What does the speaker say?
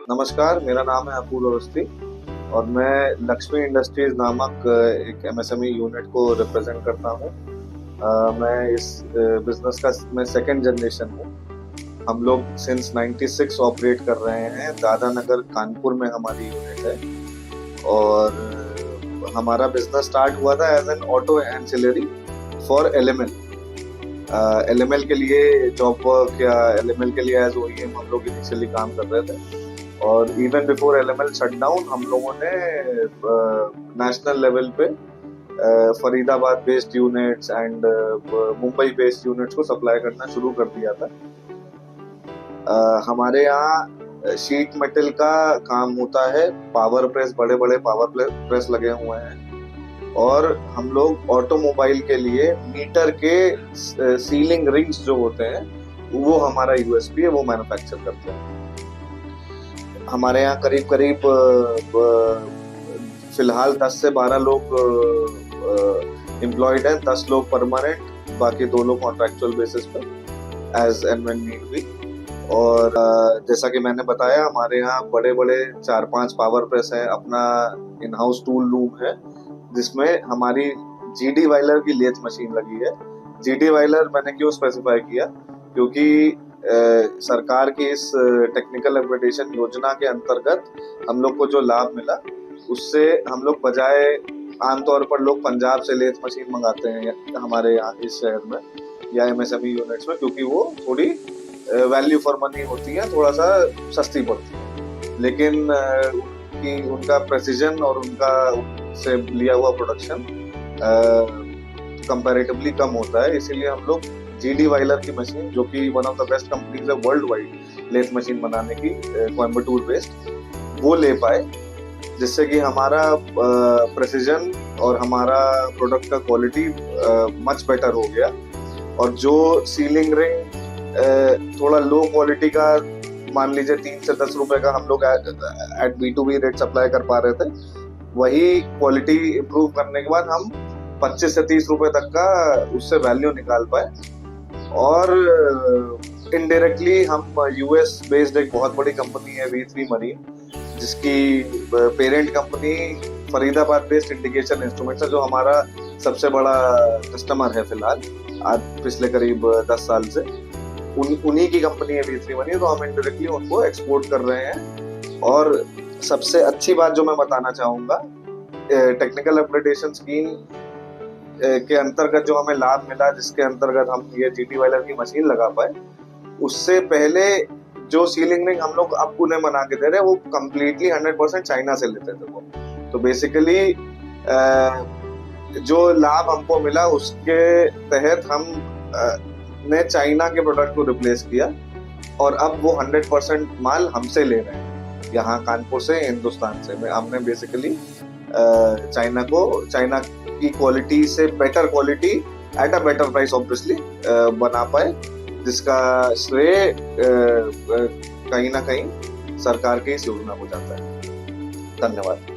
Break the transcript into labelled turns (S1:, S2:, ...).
S1: नमस्कार, मेरा नाम है अपूर्व अवस्थी और मैं लक्ष्मी इंडस्ट्रीज नामक एक एमएसएमई यूनिट को रिप्रेजेंट करता हूँ। मैं इस बिजनेस का मैं सेकंड जनरेशन हूँ। हम लोग सिंस 96 ऑपरेट कर रहे हैं। दादा नगर कानपुर में हमारी यूनिट है और हमारा बिजनेस स्टार्ट हुआ था as an auto ancillary for LML. LML के लिए जॉब वर्क या एलएमएल के लिए एज ओईएम हम लोग इनिशियली काम कर रहे थे और इवन बिफोर एलएमएल शटडाउन हम लोगों ने नेशनल लेवल पे Faridabad based units and Mumbai based units को सप्लाई करना शुरू कर दिया था। हमारे यहाँ शीट मेटल का काम होता है, पावर प्रेस, बड़े बड़े पावर प्रेस लगे हुए हैं और हम लोग ऑटोमोबाइल के लिए मीटर के सीलिंग रिंग्स जो होते हैं वो हमारा यूएसपी है, वो मैन्युफैक्चर करते हैं। हमारे यहाँ करीब करीब फिलहाल 10 से 12 लोग एम्प्लॉयड हैं, 10 लोग परमानेंट, बाकी 2 लोग कॉन्ट्रैक्चुअल बेसिस पे as and when need be. और जैसा कि मैंने बताया, हमारे यहाँ बड़े बड़े 4-5 पावर प्रेस है, अपना इन हाउस टूल रूम है जिसमें हमारी जीडी वाइलर की लेथ मशीन लगी है। जीडी वाइलर मैंने क्यों स्पेसिफाई किया, क्योंकि सरकार की इस टेक्निकल अपग्रेडेशन योजना के अंतर्गत हम लोग को जो लाभ मिला उससे हम लोग बजाय आमतौर पर लोग पंजाब से लेथ मशीन मंगाते हैं हमारे यहाँ इस शहर में या एमएसएमई यूनिट्स में, क्योंकि वो थोड़ी वैल्यू फॉर मनी होती है, थोड़ा सा सस्ती पड़ती है, लेकिन उनका प्रेसिजन और उनका से लिया हुआ प्रोडक्शन कंपैरेटिवली कम होता है। इसीलिए हम लोग जीडी वाइलर की मशीन, जो कि one of the best companies है वर्ल्ड वाइड लेथ मशीन बनाने की, कोयम्बटूर बेस्ड, वो ले पाए, जिससे कि हमारा प्रेसिजन और हमारा प्रोडक्ट का क्वालिटी मच बेटर हो गया। और जो सीलिंग रिंग थोड़ा लो क्वालिटी का, मान लीजिए 3 से 10 रुपए का हम लोग एट B2B रेट सप्लाई कर पा रहे थे, वही क्वालिटी इम्प्रूव करने के बाद हम 25 से 30 रुपए तक का उससे वैल्यू निकाल पाए। और इनडायरेक्टली हम यूएस बेस्ड एक बहुत बड़ी कंपनी है V3 मरीन, जिसकी parent company Faridabad based indication instruments है, जो हमारा सबसे बड़ा कस्टमर है फिलहाल आज पिछले करीब 10 साल से। उन्हीं की कंपनी है V3 मरीन, तो हम इनडायरेक्टली उनको एक्सपोर्ट कर रहे हैं। और सबसे अच्छी बात जो मैं बताना चाहूँगा, टेक्निकल अपग्रेडेशन स्कीम के अंतर्गत जो हमें लाभ मिला, जिसके अंतर्गत हम ये जीडी वाइलर की मशीन लगा पाए, उससे पहले जो सीलिंग रिंग हम लोग अब उन्हें बना के दे रहे हैं वो कम्प्लीटली 100% चाइना से लेते थे वो। तो बेसिकली जो लाभ हमको मिला उसके तहत हम ने चाइना के प्रोडक्ट को रिप्लेस किया और अब वो 100% माल हमसे ले रहे हैं, यहाँ कानपुर से, हिंदुस्तान से। हमने बेसिकली चाइना की क्वालिटी से better quality at a better price obviously बना पाए, जिसका श्रेय कहीं ना कहीं सरकार की इस योजना को जाता है। धन्यवाद।